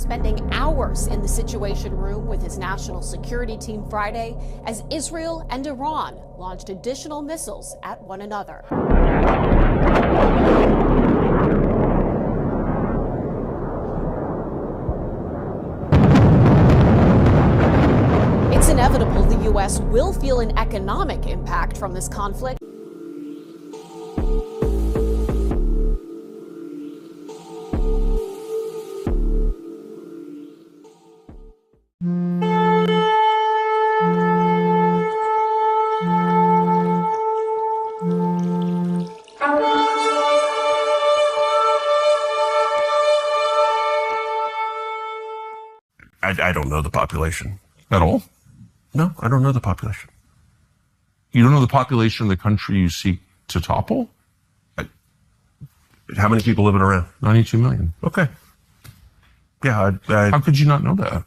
spending hours in the Situation Room with his national security team Friday as Israel and Iran launched additional missiles at one another. It's inevitable the U.S. will feel an economic impact from this conflict. I don't know the population. At all? No, I don't know the population. You don't know the population of the country you seek to topple? How many people live in Iran? 92 million. Okay. Yeah, How could you not know that?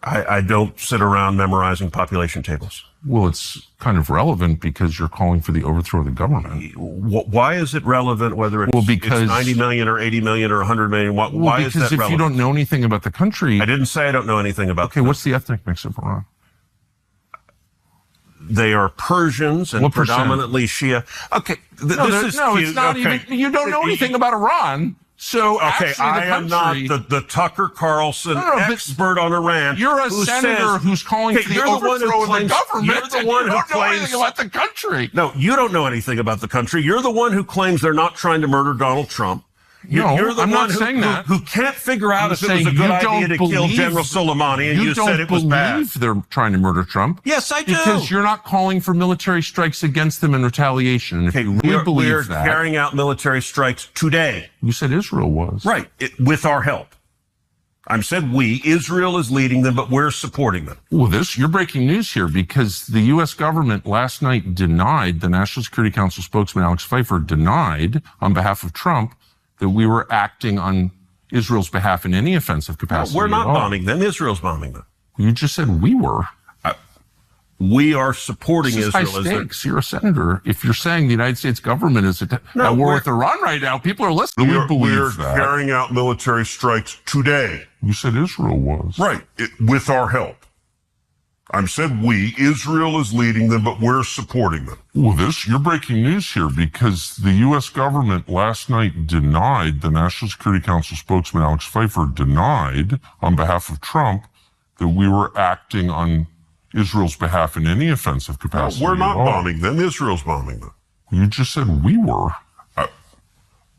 I don't sit around memorizing population tables. Well, it's kind of relevant because you're calling for the overthrow of the government. Why is it relevant whether it's, because it's 90 million or 80 million or 100 million? Why is that relevant? Because if you don't know anything about the country... I didn't say I don't know anything about Okay, what's the ethnic mix of Iran? They are Persians and predominantly Shia. Okay, it's not even... You don't know anything about Iran. So okay, I am not the Tucker Carlson expert on Iran. You're a senator who's calling for the overthrow of the government. You're the one who claims know anything about the country. No, you don't know anything about the country. You're the one who claims they're not trying to murder Donald Trump. You're the I'm one not saying that. Who can't figure out if it was a good idea to kill General Soleimani, and you said it was bad. You don't believe they're trying to murder Trump. Yes, I do. Because you're not calling for military strikes against them in retaliation. And if you really believe that... We're carrying out military strikes today. You said Israel was. Right, with our help. I said we. Israel is leading them, but we're supporting them. Well, you're breaking news here because the U.S. government last night denied, the National Security Council spokesman Alex Pfeiffer denied on behalf of Trump that we were acting on Israel's behalf in any offensive capacity. No, we're not bombing them. Israel's bombing them. You just said we were. We are supporting Israel. High stakes. You're a senator. If you're saying the United States government is at war with Iran right now, people are listening. We're carrying out military strikes today. You said Israel was. Right, with our help. I said we. Israel is leading them, but we're supporting them. Well, you're breaking news here because the U.S. government last night denied, the National Security Council spokesman Alex Pfeiffer denied on behalf of Trump that we were acting on Israel's behalf in any offensive capacity. No, we're not bombing them. Israel's bombing them. You just said we were.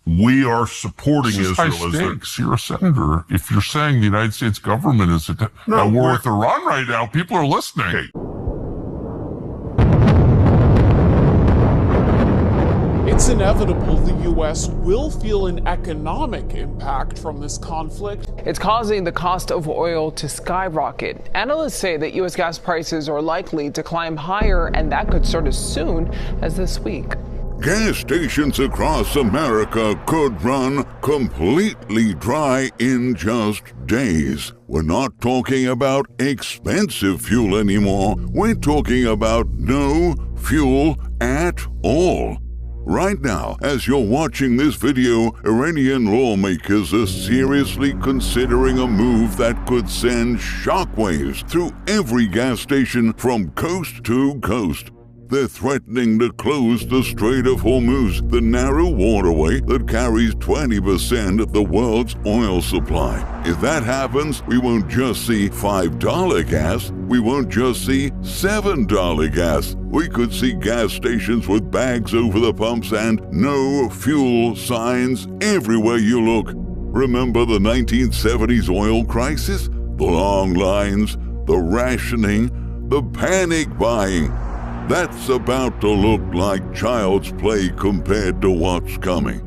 We are supporting Israel. High stakes. You're a senator. If you're saying the United States government is at war with Iran right now, people are listening. Okay. It's inevitable the U.S. will feel an economic impact from this conflict. It's causing the cost of oil to skyrocket. Analysts say that U.S. gas prices are likely to climb higher, and that could start as soon as this week. Gas stations across America could run completely dry in just days. We're not talking about expensive fuel anymore. We're talking about no fuel at all. Right now, as you're watching this video, Iranian lawmakers are seriously considering a move that could send shockwaves through every gas station from coast to coast. They're threatening to close the Strait of Hormuz, the narrow waterway that carries 20% of the world's oil supply. If that happens, we won't just see $5 gas, we won't just see $7 gas. We could see gas stations with bags over the pumps and no fuel signs everywhere you look. Remember the 1970s oil crisis? The long lines, the rationing, the panic buying. That's about to look like child's play compared to what's coming.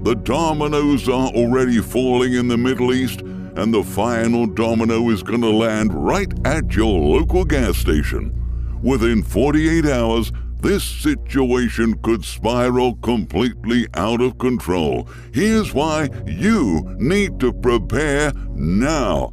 The dominoes are already falling in the Middle East, and the final domino is going to land right at your local gas station. Within 48 hours, this situation could spiral completely out of control. Here's why you need to prepare now.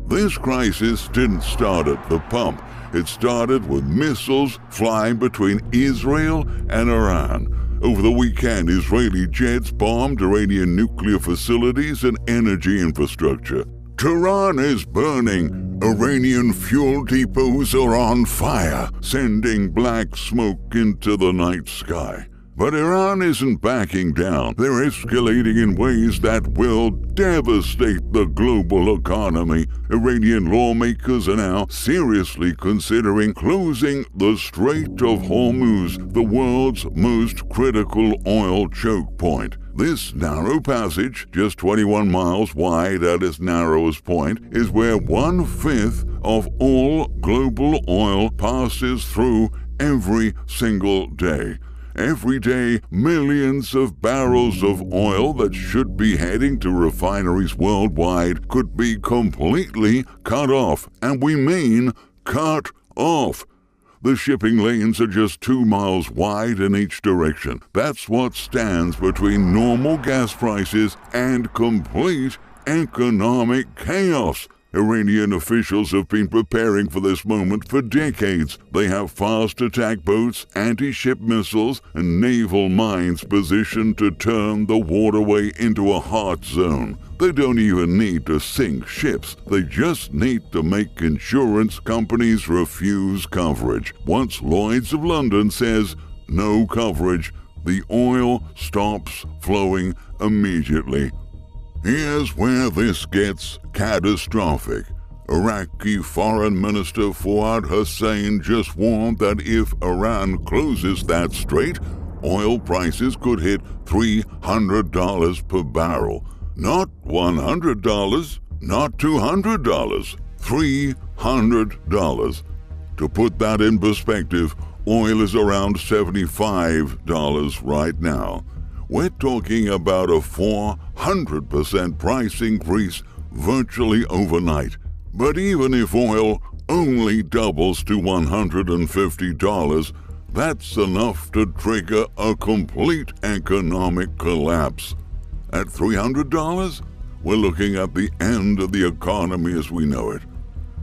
This crisis didn't start at the pump. It started with missiles flying between Israel and Iran. Over the weekend, Israeli jets bombed Iranian nuclear facilities and energy infrastructure. Tehran is burning. Iranian fuel depots are on fire, sending black smoke into the night sky. But Iran isn't backing down. They're escalating in ways that will devastate the global economy. Iranian lawmakers are now seriously considering closing the Strait of Hormuz, the world's most critical oil choke point. This narrow passage, just 21 miles wide at its narrowest point, is where 1/5 of all global oil passes through every single day. Every day, millions of barrels of oil that should be heading to refineries worldwide could be completely cut off, and we mean cut off. The shipping lanes are just 2 miles wide in each direction. That's what stands between normal gas prices and complete economic chaos. Iranian officials have been preparing for this moment for decades. They have fast attack boats, anti-ship missiles, and naval mines positioned to turn the waterway into a hot zone. They don't even need to sink ships. They just need to make insurance companies refuse coverage. Once Lloyd's of London says no coverage, the oil stops flowing immediately. Here's where this gets catastrophic. Iraqi Foreign Minister Fuad Hussein just warned that if Iran closes that strait, oil prices could hit $300 per barrel. Not $100, not $200, $300. To put that in perspective, oil is around $75 right now. We're talking about a 400% price increase virtually overnight. But even if oil only doubles to $150, that's enough to trigger a complete economic collapse. At $300, we're looking at the end of the economy as we know it.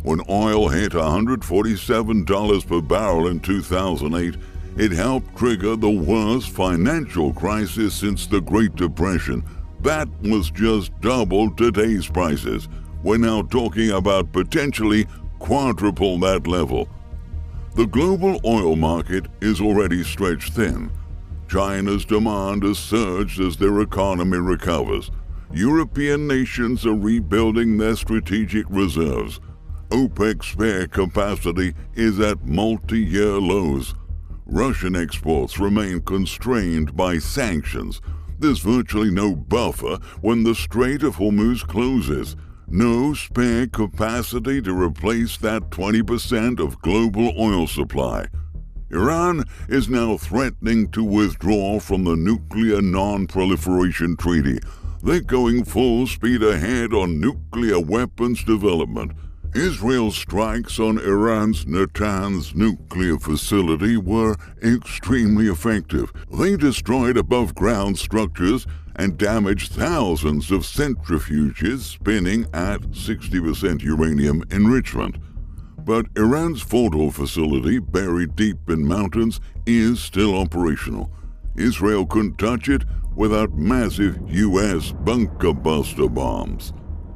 When oil hit $147 per barrel in 2008, it helped trigger the worst financial crisis since the Great Depression. That was just double today's prices. We're now talking about potentially quadruple that level. The global oil market is already stretched thin. China's demand has surged as their economy recovers. European nations are rebuilding their strategic reserves. OPEC's spare capacity is at multi-year lows. Russian exports remain constrained by sanctions. There's virtually no buffer when the Strait of Hormuz closes. No spare capacity to replace that 20% of global oil supply. Iran is now threatening to withdraw from the Nuclear Non-Proliferation Treaty. They're going full speed ahead on nuclear weapons development. Israel's strikes on Iran's Natanz nuclear facility were extremely effective. They destroyed above-ground structures and damaged thousands of centrifuges spinning at 60% uranium enrichment. But Iran's Fordo facility, buried deep in mountains, is still operational. Israel couldn't touch it without massive U.S. bunker-buster bombs.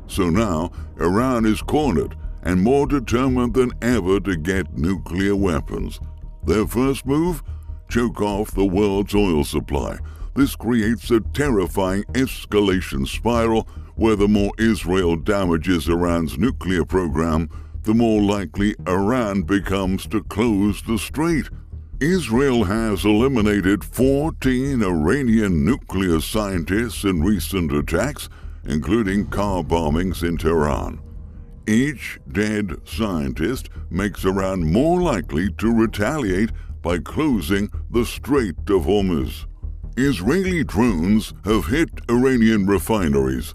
So now, Iran is cornered and more determined than ever to get nuclear weapons. Their first move? Choke off the world's oil supply. This creates a terrifying escalation spiral where the more Israel damages Iran's nuclear program, the more likely Iran becomes to close the strait. Israel has eliminated 14 Iranian nuclear scientists in recent attacks, including car bombings in Tehran. Each dead scientist makes Iran more likely to retaliate by closing the Strait of Hormuz. Israeli drones have hit Iranian refineries.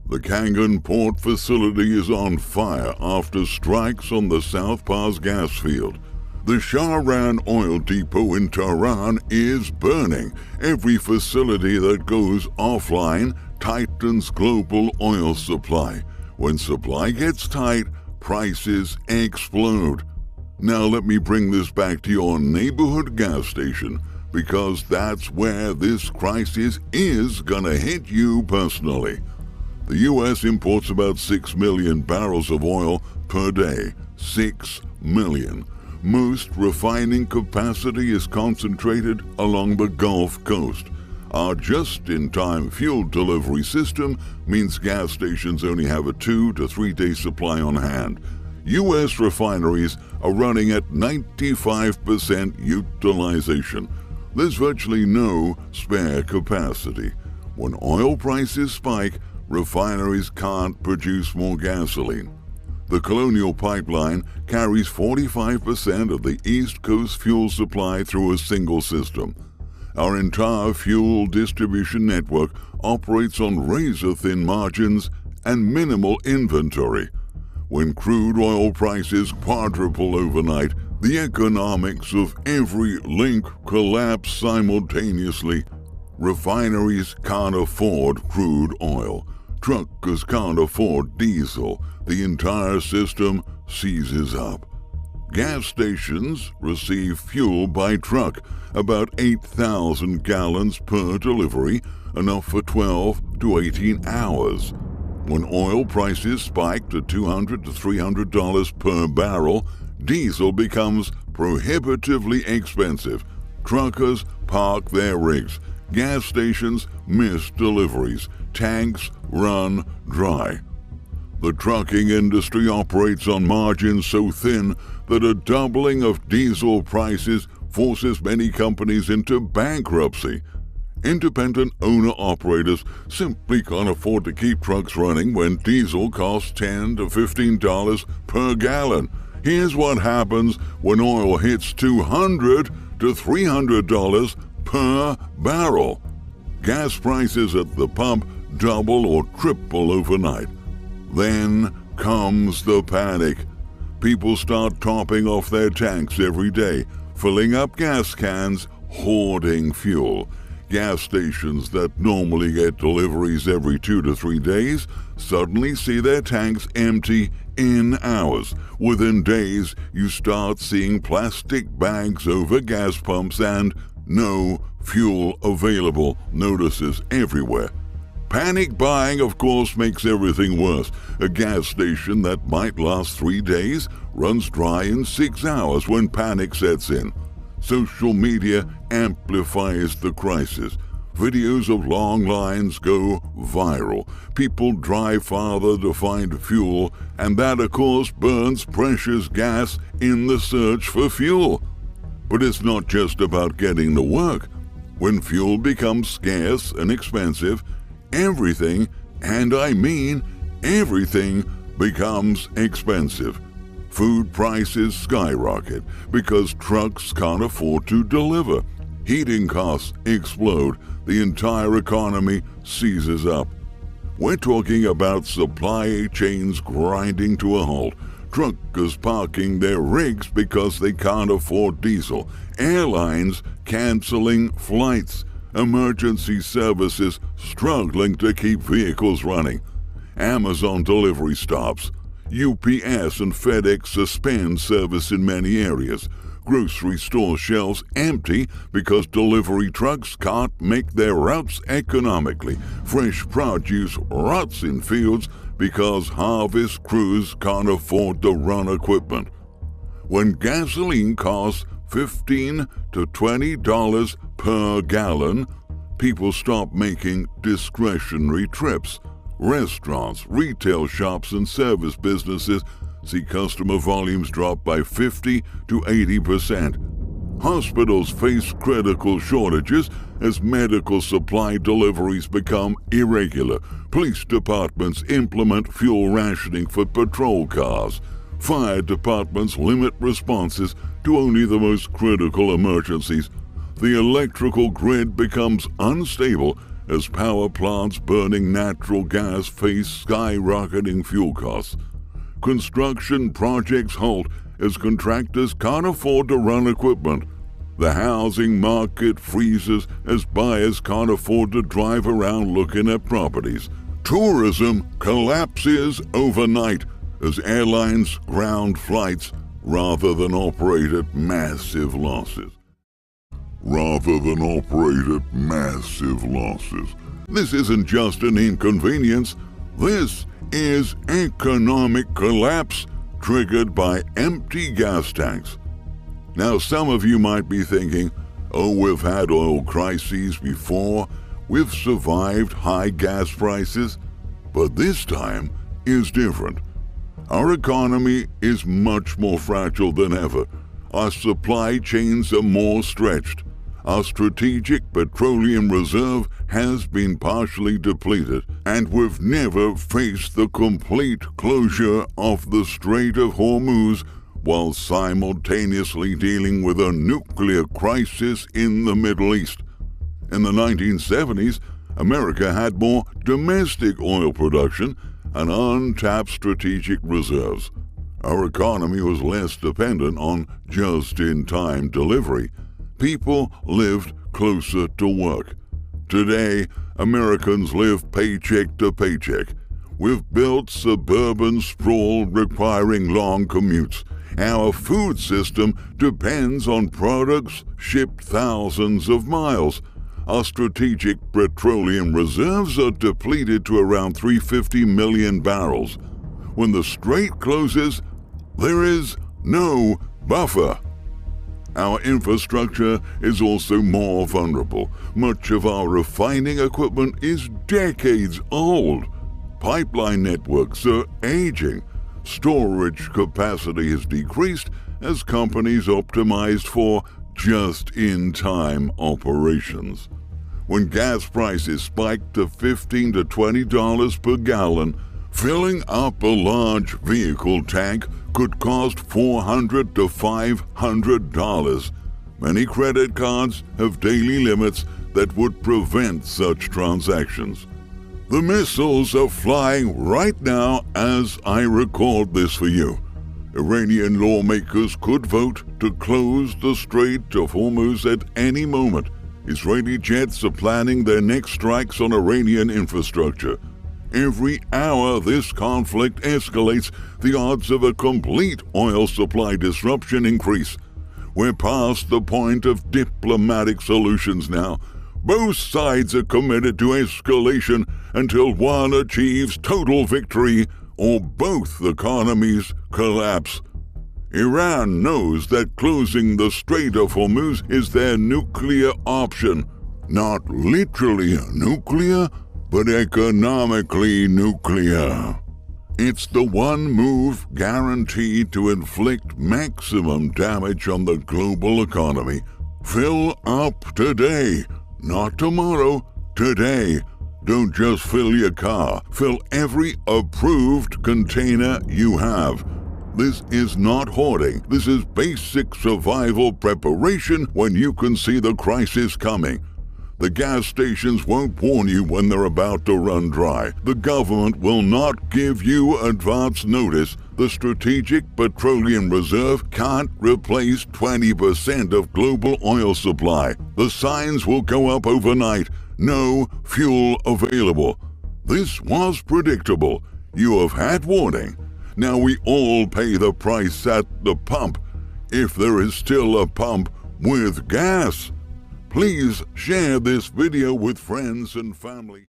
The Kangan port facility is on fire after strikes on the South Pars gas field. The Shahran oil depot in Tehran is burning. Every facility that goes offline tightens global oil supply. When supply gets tight, prices explode. Now let me bring this back to your neighborhood gas station. because that's where this crisis is gonna hit you personally. The U.S. imports about 6 million barrels of oil per day. 6 million. Most refining capacity is concentrated along the Gulf Coast. Our just-in-time fuel delivery system means gas stations only have a 2 to 3 day supply on hand. U.S. refineries are running at 95% utilization. There's virtually no spare capacity. When oil prices spike, refineries can't produce more gasoline. The Colonial Pipeline carries 45% of the East Coast fuel supply through a single system. Our entire fuel distribution network operates on razor-thin margins and minimal inventory. When crude oil prices quadruple overnight, the economics of every link collapse simultaneously. Refineries can't afford crude oil. Truckers can't afford diesel. The entire system seizes up. Gas stations receive fuel by truck, about 8,000 gallons per delivery, enough for 12 to 18 hours. When oil prices spike to $200 to $300 per barrel, diesel becomes prohibitively expensive. Truckers park their rigs. Gas stations miss deliveries. Tanks run dry. The trucking industry operates on margins so thin that a doubling of diesel prices forces many companies into bankruptcy. Independent owner-operators simply can't afford to keep trucks running when diesel costs $10 to $15 per gallon. Here's what happens when oil hits $200 to $300 per barrel. Gas prices at the pump double or triple overnight. Then comes the panic. People start topping off their tanks every day, filling up gas cans, hoarding fuel. Gas stations that normally get deliveries every 2 to 3 days suddenly see their tanks empty in hours. Within days, you start seeing plastic bags over gas pumps and no fuel available notices everywhere. Panic buying, of course, makes everything worse. A gas station that might last 3 days runs dry in 6 hours when panic sets in. Social media amplifies the crisis. Videos of long lines go viral. People drive farther to find fuel, and that, of course, burns precious gas in the search for fuel. But it's not just about getting to work. When fuel becomes scarce and expensive, everything, and I mean everything, becomes expensive. Food prices skyrocket because trucks can't afford to deliver. Heating costs explode. The entire economy seizes up. We're talking about supply chains grinding to a halt. Truckers parking their rigs because they can't afford diesel. Airlines canceling flights. Emergency services struggling to keep vehicles running. Amazon delivery stops. UPS and FedEx suspend service in many areas. Grocery store shelves empty because delivery trucks can't make their routes economically. Fresh produce rots in fields because harvest crews can't afford to run equipment. When gasoline costs $15 to $20 per gallon, people stop making discretionary trips. Restaurants, retail shops, and service businesses see customer volumes drop by 50 to 80%. Hospitals face critical shortages as medical supply deliveries become irregular. Police departments implement fuel rationing for patrol cars. Fire departments limit responses to only the most critical emergencies. The electrical grid becomes unstable as power plants burning natural gas face skyrocketing fuel costs. Construction projects halt as contractors can't afford to run equipment. The housing market freezes as buyers can't afford to drive around looking at properties. Tourism collapses overnight as airlines ground flights rather than operate at massive losses. rather than operate at massive losses. This isn't just an inconvenience. This is economic collapse triggered by empty gas tanks. Now, some of you might be thinking, oh, we've had oil crises before. We've survived high gas prices. But this time is different. Our economy is much more fragile than ever. Our supply chains are more stretched. Our strategic petroleum reserve has been partially depleted, and we've never faced the complete closure of the Strait of Hormuz while simultaneously dealing with a nuclear crisis in the Middle East. In the 1970s, America had more domestic oil production and untapped strategic reserves. Our economy was less dependent on just-in-time delivery. People lived closer to work. Today, Americans live paycheck to paycheck. We've built suburban sprawl requiring long commutes. Our food system depends on products shipped thousands of miles. Our strategic petroleum reserves are depleted to around 350 million barrels. When the strait closes, there is no buffer. Our infrastructure is also more vulnerable. Much of our refining equipment is decades old. Pipeline networks are aging. Storage capacity has decreased as companies optimized for just-in-time operations. When gas prices spiked to $15 to $20 per gallon, filling up a large vehicle tank could cost $400 to $500. Many credit cards have daily limits that would prevent such transactions. The missiles are flying right now as I record this for you. Iranian lawmakers could vote to close the Strait of Hormuz at any moment. Israeli jets are planning their next strikes on Iranian infrastructure. Every hour this conflict escalates, the odds of a complete oil supply disruption increase. We're past the point of diplomatic solutions now. Both sides are committed to escalation until one achieves total victory or both economies collapse. Iran knows that closing the Strait of Hormuz is their nuclear option. Not literally nuclear, but economically nuclear. It's the one move guaranteed to inflict maximum damage on the global economy. Fill up today, not tomorrow, today. Don't just fill your car, fill every approved container you have. This is not hoarding. This is basic survival preparation when you can see the crisis coming. The gas stations won't warn you when they're about to run dry. The government will not give you advance notice. The Strategic Petroleum Reserve can't replace 20% of global oil supply. The signs will go up overnight. No fuel available. This was predictable. You have had warning. Now we all pay the price at the pump, if there is still a pump with gas. Please share this video with friends and family.